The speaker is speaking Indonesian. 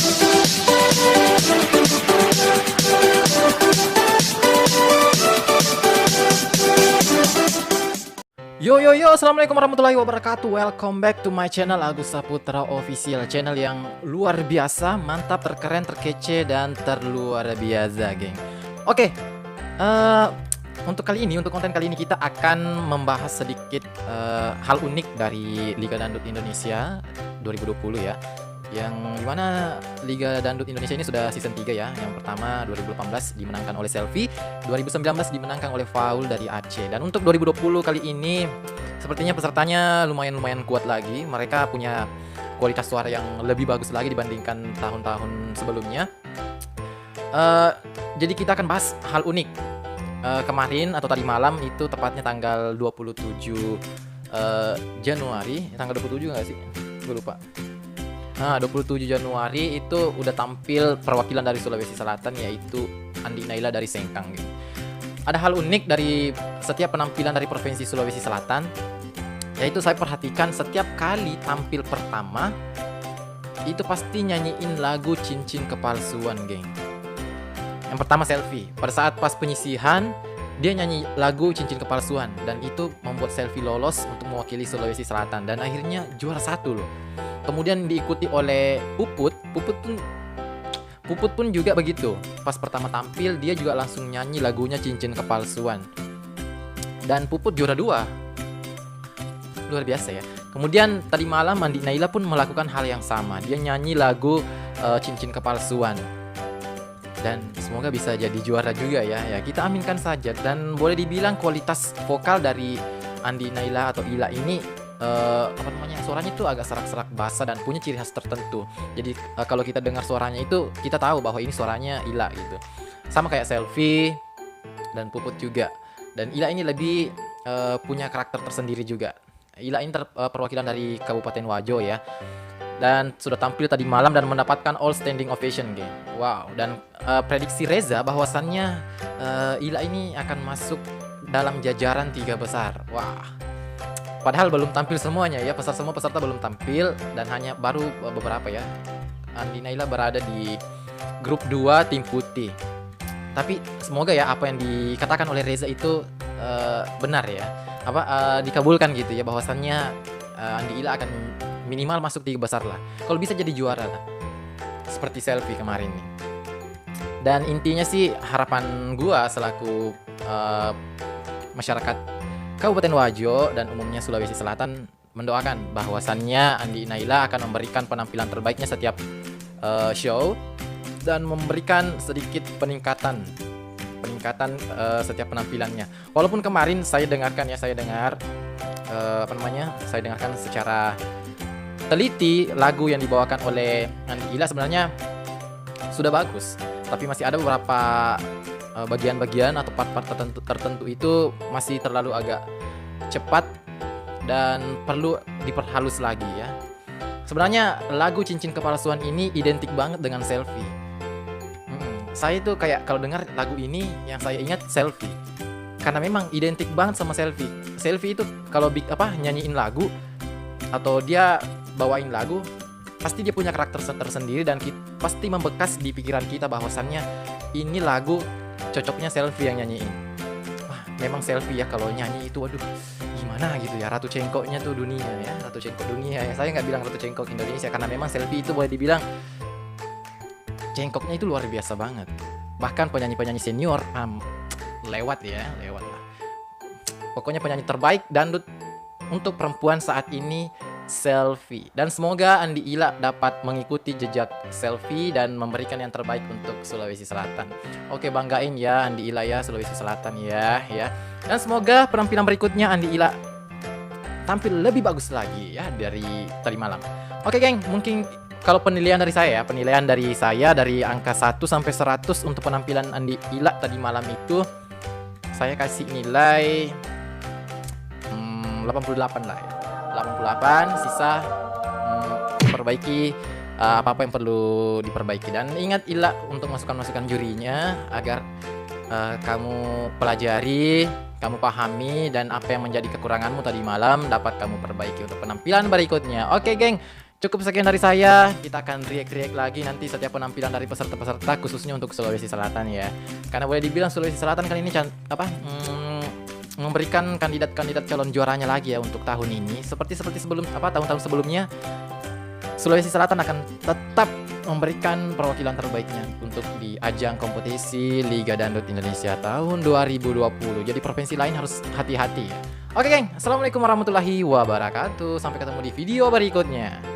Yo yo yo, assalamualaikum warahmatullahi wabarakatuh. Welcome back to my channel Agus Saputra Official, channel yang luar biasa, mantap, terkeren, terkece, dan terluar biasa, geng. Oke, untuk kali ini, untuk konten kali ini kita akan membahas sedikit hal unik dari Liga Dangdut Indonesia 2020 ya. Yang dimana Liga Dangdut Indonesia ini sudah season 3 ya. Yang pertama 2018 dimenangkan oleh Selfie, 2019 dimenangkan oleh Faul dari Aceh. Dan untuk 2020 kali ini sepertinya pesertanya lumayan kuat lagi. Mereka punya kualitas suara yang lebih bagus lagi dibandingkan tahun-tahun sebelumnya. Jadi kita akan bahas hal unik. Kemarin atau tadi malam itu tepatnya tanggal 27 Januari. Tanggal 27 nggak sih? Gue lupa. Nah, 27 Januari itu udah tampil perwakilan dari Sulawesi Selatan, yaitu Andi Naila dari Sengkang gitu. Ada hal unik dari setiap penampilan dari Provinsi Sulawesi Selatan, yaitu saya perhatikan setiap kali tampil pertama itu pasti nyanyiin lagu Cincin Kepalsuan, geng. Yang pertama Selfie, pada saat pas penyisihan dia nyanyi lagu Cincin Kepalsuan, dan itu membuat Selfie lolos untuk mewakili Sulawesi Selatan dan akhirnya juara 1 loh. Kemudian diikuti oleh Puput pun juga begitu. Pas pertama tampil dia juga langsung nyanyi lagunya Cincin Kepalsuan. Dan Puput juara 2. Luar biasa ya. Kemudian tadi malam Andi Naila pun melakukan hal yang sama. Dia nyanyi lagu Cincin Kepalsuan. Dan semoga bisa jadi juara juga ya. Ya, kita aminkan saja. Dan boleh dibilang kualitas vokal dari Andi Naila atau Ila ini suaranya itu agak serak-serak basah dan punya ciri khas tertentu. Jadi kalau kita dengar suaranya itu kita tahu bahwa ini suaranya Ila gitu. Sama kayak Selfie dan Puput juga. Dan Ila ini lebih punya karakter tersendiri juga. Ila ini perwakilan dari Kabupaten Wajo ya. Dan sudah tampil tadi malam dan mendapatkan all standing ovation, geng. Wow. Dan prediksi Reza bahwasannya Ila ini akan masuk dalam jajaran 3 besar. Wah. Padahal belum tampil semuanya ya, semua peserta belum tampil dan hanya baru beberapa ya. Andi Naila berada di grup 2 tim putih. Tapi semoga ya apa yang dikatakan oleh Reza itu benar ya. Dikabulkan gitu ya, bahwasannya Andi Ila akan minimal masuk 3 besar lah. Kalau bisa jadi juara lah. Seperti Selfie kemarin nih. Dan intinya sih harapan gua selaku masyarakat Kabupaten Wajo dan umumnya Sulawesi Selatan mendoakan bahwasannya Andi Naila akan memberikan penampilan terbaiknya setiap show dan memberikan sedikit peningkatan setiap penampilannya. Walaupun kemarin saya dengarkan secara teliti lagu yang dibawakan oleh Andi Ila sebenarnya sudah bagus, tapi masih ada beberapa bagian-bagian atau part-part tertentu itu masih terlalu agak cepat dan perlu diperhalus lagi ya. Sebenarnya lagu Cincin Kepalsuan ini identik banget dengan Selfie. Saya tuh kayak kalau dengar lagu ini yang saya ingat Selfie, karena memang identik banget sama Selfie. Selfie itu kalau nyanyiin lagu atau dia bawain lagu, pasti dia punya karakter tersendiri dan pasti membekas di pikiran kita bahwasannya ini lagu cocoknya Selfie yang nyanyiin. Wah, memang Selfie ya kalau nyanyi itu waduh gimana gitu ya, Ratu Cengkoknya tuh dunia ya, Ratu Cengkok dunia ya. Saya nggak bilang Ratu Cengkok Indonesia karena memang Selfie itu boleh dibilang cengkoknya itu luar biasa banget. Bahkan penyanyi-penyanyi senior lewat lah. Pokoknya penyanyi terbaik dangdut untuk perempuan saat ini Selfie. Dan semoga Andi Ila dapat mengikuti jejak Selfie dan memberikan yang terbaik untuk Sulawesi Selatan. Oke, banggain ya Andi Ila ya, Sulawesi Selatan ya. Dan semoga penampilan berikutnya Andi Ila tampil lebih bagus lagi ya dari tadi malam. Oke, geng, mungkin kalau penilaian dari saya dari angka 1 sampai 100 untuk penampilan Andi Ila tadi malam itu saya kasih nilai 88 lah ya. 88, sisa perbaiki apa-apa yang perlu diperbaiki. Dan ingat Ila untuk masukan-masukan jurinya agar kamu pelajari, kamu pahami, dan apa yang menjadi kekuranganmu tadi malam dapat kamu perbaiki untuk penampilan berikutnya. Oke, geng, Cukup sekian dari saya. Kita akan react lagi nanti setiap penampilan dari peserta-peserta, khususnya untuk Sulawesi Selatan ya. Karena boleh dibilang Sulawesi Selatan kali ini memberikan kandidat-kandidat calon juaranya lagi ya untuk tahun ini. Seperti sebelum tahun-tahun sebelumnya, Sulawesi Selatan akan tetap memberikan perwakilan terbaiknya untuk di ajang kompetisi Liga Dangdut Indonesia tahun 2020. Jadi provinsi lain harus hati-hati ya. Oke geng, assalamualaikum warahmatullahi wabarakatuh. Sampai ketemu di video berikutnya.